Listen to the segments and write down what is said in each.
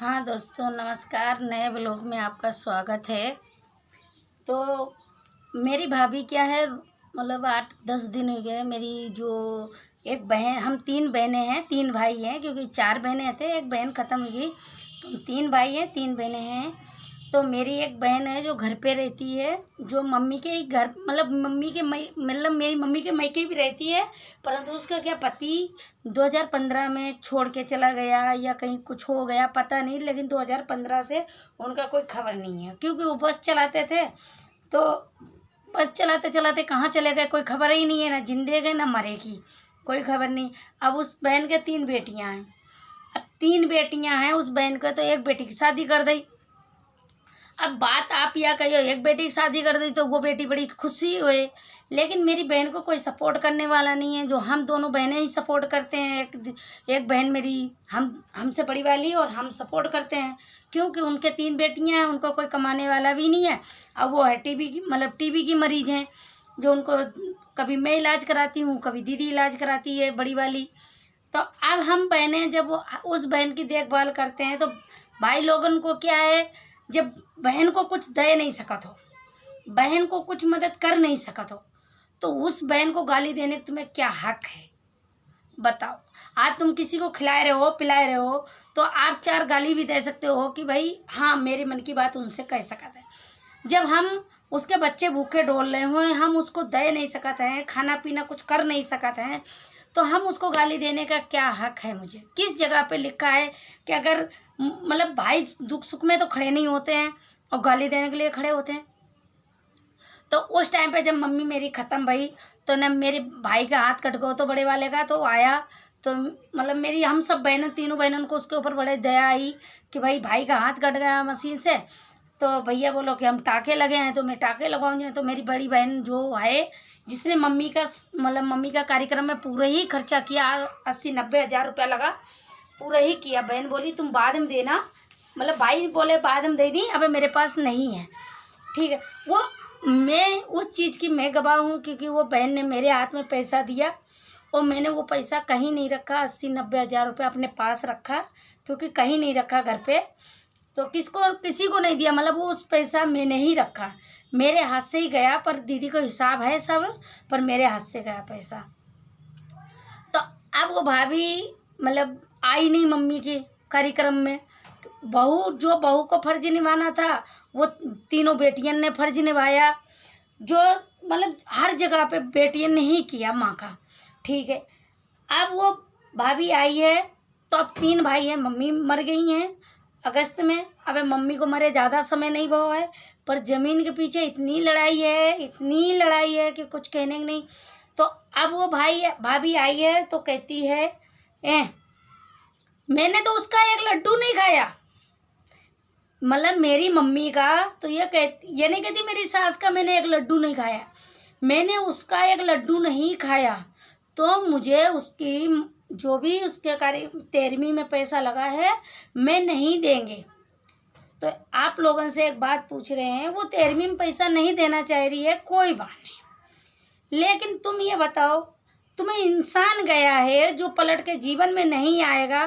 हाँ दोस्तों, नमस्कार। नए ब्लॉग में आपका स्वागत है। तो मेरी भाभी क्या है, मतलब 8-10 दिन हो गए। मेरी जो एक बहन, हम 3 बहनें हैं, 3 भाई हैं, क्योंकि 4 बहनें थे, एक बहन ख़त्म हो गई, तो हम 3 भाई हैं, 3 बहनें हैं। तो मेरी एक बहन है जो घर पे रहती है, जो मम्मी के ही घर, मतलब मेरी मम्मी के मायके भी रहती है, परंतु उसका क्या पति 2015 में छोड़ के चला गया या कहीं कुछ हो गया पता नहीं, लेकिन 2015 से उनका कोई खबर नहीं है, क्योंकि वो बस चलाते थे। तो बस चलाते चलाते कहाँ चले गए कोई खबर ही नहीं है, ना जिंदे गए ना मरेगी, कोई खबर नहीं। अब उस बहन के 3 बेटियां हैं। अब 3 बेटियां हैं उस बहन को, तो एक बेटी की शादी कर दी। अब बात आप या कहियो एक बेटी की शादी कर दी तो वो बेटी बड़ी खुशी हुए, लेकिन मेरी बहन को कोई सपोर्ट करने वाला नहीं है। जो हम दोनों बहनें ही सपोर्ट करते हैं। एक बहन मेरी हमसे बड़ी वाली, और हम सपोर्ट करते हैं, क्योंकि उनके 3 बेटियां हैं, उनको कोई कमाने वाला भी नहीं है। अब वो है टीबी की मरीज हैं, जो उनको कभी मैं इलाज कराती हूँ, कभी दीदी इलाज कराती है बड़ी वाली। तो अब हम बहनें जब उस बहन की देखभाल करते हैं, तो भाई लोगन को क्या है, जब बहन को कुछ दे नहीं सकत हो, बहन को कुछ मदद कर नहीं सकत हो, तो उस बहन को गाली देने का तुम्हें क्या हक है, बताओ। आज तुम किसी को खिलाए रहे हो, पिलाए रहे हो, तो आप 4 गाली भी दे सकते हो कि भाई हाँ, मेरे मन की बात उनसे कह सकते हैं। जब हम उसके बच्चे भूखे डोल रहे हुए, हम उसको दे नहीं सकते हैं, खाना पीना कुछ कर नहीं सकते हैं, तो हम उसको गाली देने का क्या हक है। मुझे किस जगह पे लिखा है कि अगर मतलब भाई दुख सुख में तो खड़े नहीं होते हैं और गाली देने के लिए खड़े होते हैं। तो उस टाइम पे जब मम्मी मेरी ख़त्म भई, तो न मेरे भाई का हाथ कट गया, तो बड़े वाले का तो आया, तो मतलब मेरी हम सब बहनों, तीनों बहनों को उसके ऊपर बड़े दया आई कि भाई का हाथ कट गया मशीन से, तो भैया बोलो कि हम टाँके लगे हैं, तो मैं टाँके लगाऊंगी। तो मेरी बड़ी बहन जो है, जिसने मम्मी का कार्यक्रम में पूरा ही खर्चा किया, 80-90 हज़ार रुपया लगा, पूरा ही किया। बहन बोली तुम बाद में देना, मतलब भाई बोले बाद में दे दी, अब मेरे पास नहीं है, ठीक है। वो मैं उस चीज़ की मैं गवाह हूँ, क्योंकि वो बहन ने मेरे हाथ में पैसा दिया, और मैंने वो पैसा कहीं नहीं रखा, 80-90 हज़ार रुपये अपने पास रखा, क्योंकि कहीं नहीं रखा घर पे, तो किसी को नहीं दिया, मतलब वो उस पैसा मैंने ही रखा, मेरे हाथ से ही गया। पर दीदी को हिसाब है सब, पर मेरे हाथ से गया पैसा। तो अब वो भाभी मतलब आई नहीं मम्मी के कार्यक्रम में। बहू को फर्ज निभाना था, वो तीनों बेटियन ने फर्ज निभाया, जो मतलब हर जगह पे बेटियन ने ही किया माँ का, ठीक है। अब वो भाभी आई है, तो अब 3 भाई हैं, मम्मी मर गई हैं अगस्त में। अब मम्मी को मरे ज़्यादा समय नहीं हुआ है, पर ज़मीन के पीछे इतनी लड़ाई है कि कुछ कहने की नहीं। तो अब वो भाभी आई है, तो कहती है मैंने तो उसका एक लड्डू नहीं खाया, मतलब मेरी मम्मी का, तो ये नहीं कहती मेरी सास का मैंने एक लड्डू नहीं खाया, मैंने उसका एक लड्डू नहीं खाया, तो मुझे उसकी जो भी उसके 13वीं में पैसा लगा है मैं नहीं देंगे। तो आप लोगों से एक बात पूछ रहे हैं, वो 13वीं में पैसा नहीं देना चाह रही है, कोई बात नहीं, लेकिन तुम ये बताओ, तुम्हें इंसान गया है जो पलट के जीवन में नहीं आएगा,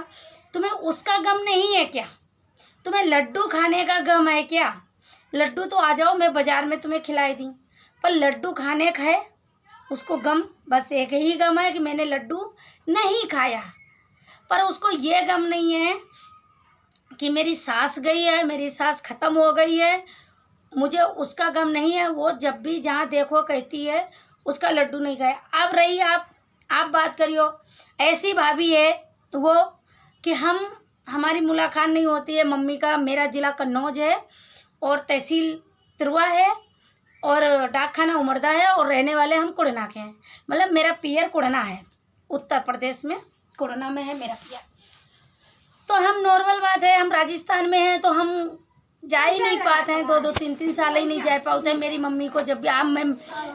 तुम्हें उसका गम नहीं है क्या? तुम्हें लड्डू खाने का गम है क्या? लड्डू तो आ जाओ, मैं बाज़ार में तुम्हें खिलाई दी, पर लड्डू खाने का है उसको गम, बस एक ही गम है कि मैंने लड्डू नहीं खाया। पर उसको ये गम नहीं है कि मेरी सास गई है, मेरी सास ख़त्म हो गई है, मुझे उसका गम नहीं है। वो जब भी जहाँ देखो कहती है उसका लड्डू नहीं खाया। अब रही आप बात करियो, ऐसी भाभी है वो कि हमारी मुलाकात नहीं होती है। मम्मी का, मेरा ज़िला कन्नौज है और तहसील तिरवा है और डाकखाना उमरदा है, और रहने वाले हम कुड़ना के हैं, मतलब मेरा पियर कुड़ना है, उत्तर प्रदेश में कुड़ना में है मेरा पियर। तो हम नॉर्मल बात है, हम राजस्थान में हैं, तो हम जा ही नहीं पाते हैं, 2-2, 3-3 साल ही नहीं जा पाते हैं। मेरी मम्मी को जब भी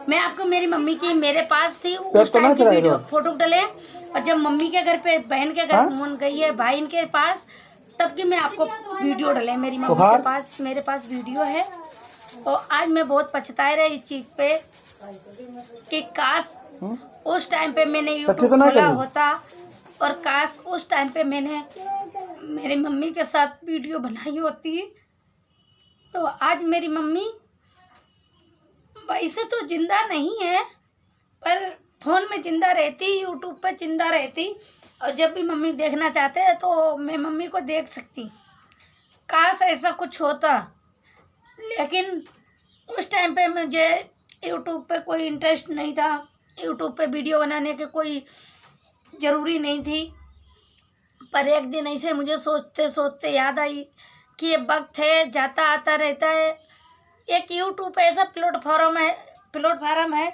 मैं आपको मेरी मम्मी की मेरे पास थी उस टाइम की वीडियो फोटो डले, और जब मम्मी के घर पे बहन के घर घूमन गई है भाई के पास, तब की मैं आपको वीडियो डले मेरी मम्मी के पास, मेरे पास वीडियो है। और आज मैं बहुत पछता रही इस चीज़ पे कि काश उस टाइम पे मैंने यूट्यूब खोला होता, और काश उस टाइम पे मैंने मेरी मम्मी के साथ वीडियो बनाई होती। तो आज मेरी मम्मी वैसे तो जिंदा नहीं है, पर फ़ोन में जिंदा रहती, यूट्यूब पर जिंदा रहती, और जब भी मम्मी देखना चाहते हैं तो मैं मम्मी को देख सकती। काश ऐसा कुछ होता, लेकिन उस टाइम पे मुझे यूट्यूब पे कोई इंटरेस्ट नहीं था, यूट्यूब पे वीडियो बनाने के कोई ज़रूरी नहीं थी। पर एक दिन ऐसे मुझे सोचते सोचते याद आई कि ये वक्त है, जाता आता रहता है। एक यूट्यूब ऐसा प्लेटफॉर्म है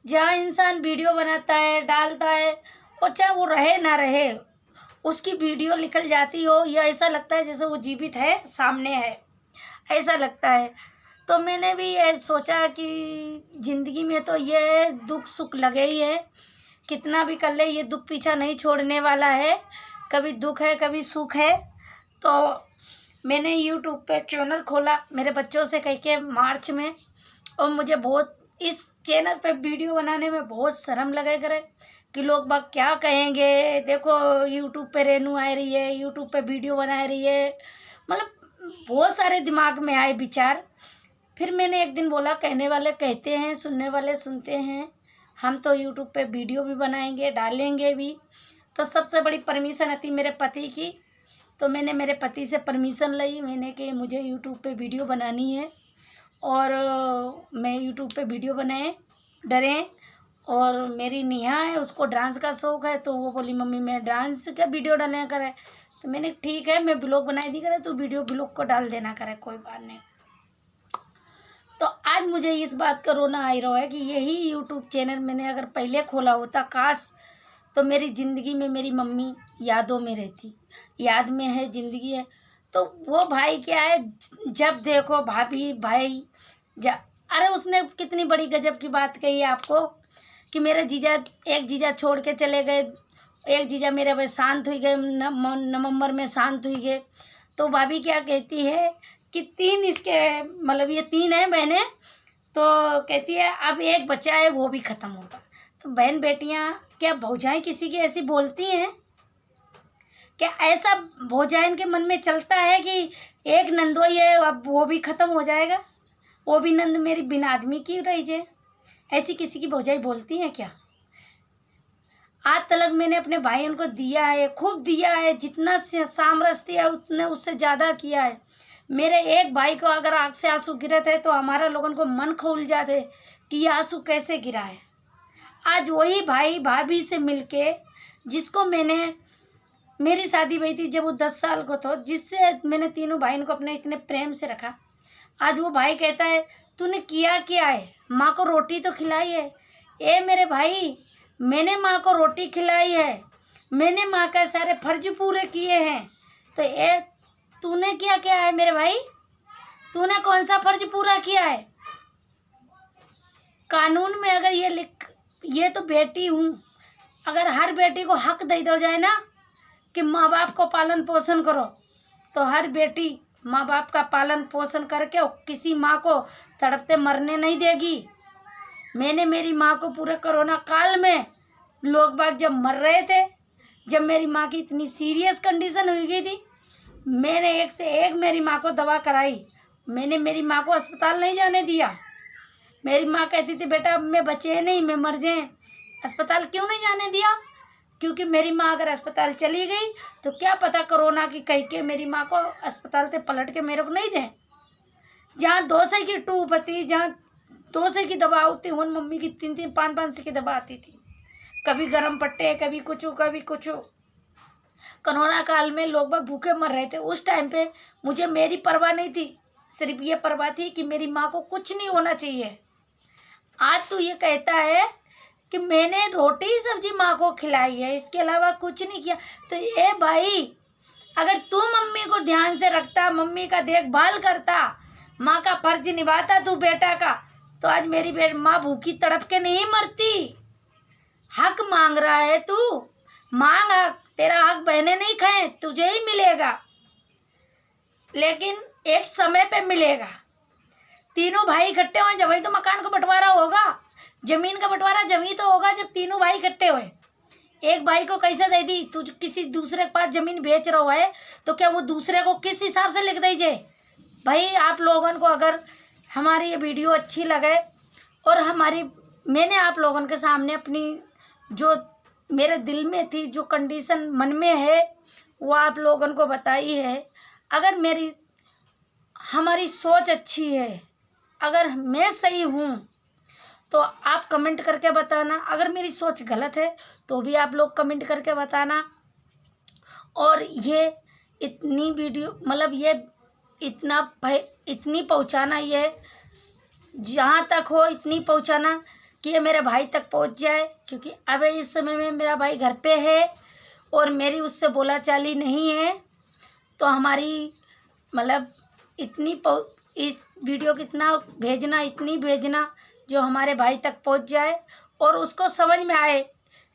जहाँ इंसान वीडियो बनाता है, डालता है, और चाहे वो रहे ना रहे, उसकी वीडियो निकल जाती हो, या ऐसा लगता है जैसे वो जीवित है, सामने है, ऐसा लगता है। तो मैंने भी ये सोचा कि ज़िंदगी में तो ये दुख सुख लगे ही है, कितना भी कर ले ये दुख पीछा नहीं छोड़ने वाला है, कभी दुख है कभी सुख है। तो मैंने यूट्यूब पे चैनल खोला मेरे बच्चों से कह के मार्च में, और मुझे बहुत इस चैनल पे वीडियो बनाने में बहुत शर्म लगे करे कि लोग बाग क्या कहेंगे, देखो यूट्यूब पे रेनू आ रही है, यूट्यूब पे वीडियो बना रही है, मतलब बहुत सारे दिमाग में आए विचार। फिर मैंने एक दिन बोला, कहने वाले कहते हैं, सुनने वाले सुनते हैं, हम तो यूट्यूब पे वीडियो भी बनाएंगे, डालेंगे भी। तो सबसे बड़ी परमिशन आती मेरे पति की। तो मैंने मेरे पति से परमिशन ली, मैंने कि मुझे यूट्यूब पे वीडियो बनानी है, और मैं यूट्यूब पे वीडियो बनाए डरें। और मेरी नेहा है, उसको डांस का शौक़ है, तो वो बोली मम्मी मैं डांस का वीडियो डालने करे। तो मैंने ठीक है, मैं ब्लॉग बनाई दी करे तो ब्लॉग को डाल देना करे, कोई बात नहीं। तो आज मुझे इस बात का रोना आ रहा है कि यही यूट्यूब चैनल मैंने अगर पहले खोला होता, काश, तो मेरी ज़िंदगी में मेरी मम्मी यादों में रहती, याद में है, ज़िंदगी है। तो वो भाई क्या है, जब देखो भाभी भाई अरे उसने कितनी बड़ी गजब की बात कही है आपको कि मेरे जीजा, एक जीजा छोड़ के चले गए, एक जीजा मेरे भाई शांत हुई गए, नवंबर में शांत हुई गए। तो भाभी क्या कहती है कि 3 इसके, मतलब ये 3 है बहनें, तो कहती है अब एक बच्चा है वो भी ख़त्म होगा। तो बहन बेटियां, क्या भौजाएं किसी की ऐसी बोलती हैं? क्या ऐसा भौजाइन के मन में चलता है कि एक नंदोई है अब वो भी ख़त्म हो जाएगा, वो भी नंद मेरी बिना आदमी की रही जाए? ऐसी किसी की भौजाई बोलती हैं क्या? आज तक मैंने अपने भाइयों को दिया है, खूब दिया है, जितना सामरस दिया उतने उससे ज़्यादा किया है। मेरे एक भाई को अगर आँख से आंसू गिरे थे तो हमारा लोगों को मन खोल जाते कि ये आंसू कैसे गिरा है। आज वही भाई भाभी से मिलके, जिसको मैंने, मेरी शादी हुई थी जब वो 10 साल को था, जिससे मैंने तीनों भाइयों को अपने इतने प्रेम से रखा, आज वो भाई कहता है तूने किया क्या है, माँ को रोटी तो खिलाई है। ए मेरे भाई, मैंने माँ को रोटी खिलाई है, मैंने माँ का सारे फर्ज पूरे किए हैं, तो ए तूने क्या किया है मेरे भाई? तूने कौन सा फर्ज पूरा किया है? कानून में अगर ये तो बेटी हूँ, अगर हर बेटी को हक दे दो जाए ना कि माँ बाप को पालन पोषण करो, तो हर बेटी माँ बाप का पालन पोषण करके किसी माँ को तड़पते मरने नहीं देगी। मैंने मेरी माँ को पूरे कोरोना काल में लोग बाग जब मर रहे थे, जब मेरी माँ की इतनी सीरियस कंडीशन हो गई थी, मैंने एक से एक मेरी माँ को दवा कराई। मैंने मेरी माँ को अस्पताल नहीं जाने दिया। मेरी माँ कहती थी बेटा अब मैं बचे नहीं, मैं मर जाए, अस्पताल क्यों नहीं जाने दिया? क्योंकि मेरी माँ अगर अस्पताल चली गई तो क्या पता कोरोना की कह के मेरी माँ को अस्पताल से पलट के मेरे को नहीं दें। जहाँ 200 की ट्यूब आती, जहाँ 200 की दवा होती, उन मम्मी की 3-3, 5-5 की दवा आती थी, कभी गर्म पट्टे, कभी कुछ कभी कुछ। कोरोना काल में लोग बाग भूखे मर रहे थे। उस टाइम पे मुझे मेरी परवाह नहीं थी, सिर्फ ये परवाह थी कि मेरी माँ को कुछ नहीं होना चाहिए। आज तू ये कहता है कि मैंने रोटी सब्जी माँ को खिलाई है, इसके अलावा कुछ नहीं किया। तो ये भाई, अगर तू मम्मी को ध्यान से रखता, मम्मी का देखभाल करता, माँ का फर्ज निभाता तू बेटा का, तो आज मेरी माँ भूखी तड़प के नहीं मरती। हक मांग रहा है तू, मांग हक, तेरा हक बहनें नहीं खाएं, तुझे ही मिलेगा, लेकिन एक समय पे मिलेगा। तीनों भाई इकट्ठे हों जब ही तो मकान का बंटवारा होगा, जमीन का बंटवारा जब ही तो होगा जब तीनों भाई इकट्ठे हुए। एक भाई को कैसे दे दी? तू किसी दूसरे के पास ज़मीन बेच रहा है तो क्या वो दूसरे को किस हिसाब से लिख दीजिए? भाई आप लोगों को अगर हमारी ये वीडियो अच्छी लगे और मैंने आप लोगों के सामने अपनी जो मेरे दिल में थी, जो कंडीशन मन में है, वो आप लोगों को बताई है। अगर हमारी सोच अच्छी है, अगर मैं सही हूँ तो आप कमेंट करके बताना। अगर मेरी सोच गलत है तो भी आप लोग कमेंट करके बताना। और ये इतनी वीडियो मतलब ये इतनी पहुँचाना, ये जहाँ तक हो इतनी पहुँचाना कि ये मेरे भाई तक पहुँच जाए, क्योंकि अब इस समय में मेरा भाई घर पे है और मेरी उससे बोला चाली नहीं है। तो हमारी मतलब इस वीडियो कितना भेजना, इतनी भेजना जो हमारे भाई तक पहुंच जाए और उसको समझ में आए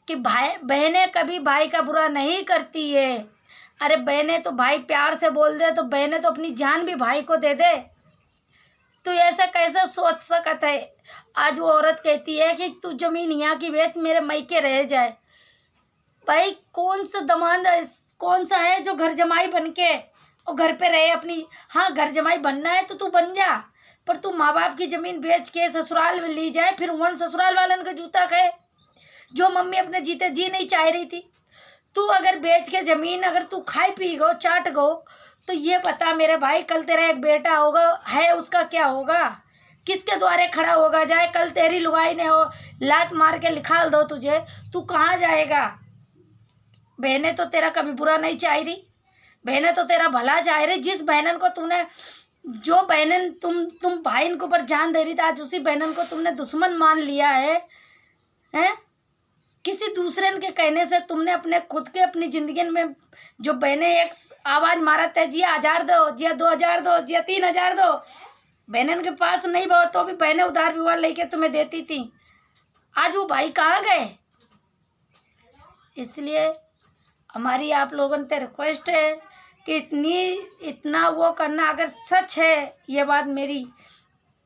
कि बहनें कभी भाई का बुरा नहीं करती है। अरे बहनें तो भाई प्यार से बोल दे तो बहनें तो अपनी जान भी भाई को दे दे। तो ऐसा कैसे सोच सकता है? आज वो औरत कहती है कि तू जमीन यहाँ की बेच, मेरे मैके रह जाए। भाई कौन सा है जो घर जमाई बन के और घर पे रहे अपनी? हाँ, घर जमाई बनना है तो तू बन जा, पर तू माँ बाप की ज़मीन बेच के ससुराल में ली जाए, फिर वन ससुराल वालन का जूता खाए। जो मम्मी अपने जीते जी नहीं चाह रही थी, तू अगर बेच के ज़मीन अगर तू खाई पी गो, चाट गो, तो ये बता मेरे भाई, कल तेरा एक बेटा होगा है, उसका क्या होगा? किसके द्वारे खड़ा होगा जाए? कल तेरी लुगाई ने हो लात मार के निकाल दो तुझे, तू कहाँ जाएगा? बहनें तो तेरा कभी बुरा नहीं चाह रही, बहनें तो तेरा भला चाह रही। जिस बहनन को तुमने, जो बहनन तुम भाई के ऊपर जान दे रही थी, आज उसी बहनन को तुमने दुश्मन मान लिया है। हैं? किसी दूसरे के कहने से तुमने अपने खुद के अपनी ज़िंदगी में जो बहनें एक आवाज़ मारत है, जिया 1000 दो, जिया 2000 दो, जिया 3000 दो, बहनन के पास नहीं बहुत तो भी बहनें उधार विवाह लेके तुम्हें देती थी। आज वो भाई कहाँ गए? इसलिए हमारी आप लोगों से रिक्वेस्ट है कि इतना वो करना, अगर सच है ये बात मेरी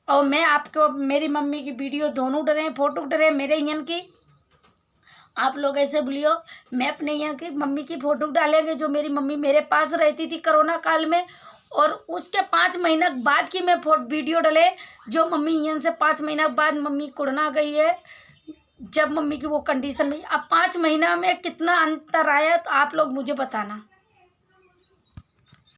और मैं आपको मेरी मम्मी की वीडियो दोनों डरे, फोटो डरे मेरे यहाँ की, आप लोग ऐसे बोलियो मैं अपने यहाँ की मम्मी की फ़ोटो डालेंगे जो मेरी मम्मी मेरे पास रहती थी कोरोना काल में, और उसके 5 महीना बाद की मैं वीडियो डले जो मम्मी यहाँ से 5 महीना बाद मम्मी कोरोना गई है, जब मम्मी की वो कंडीशन में। अब 5 महीना में कितना अंतर आया तो आप लोग मुझे बताना।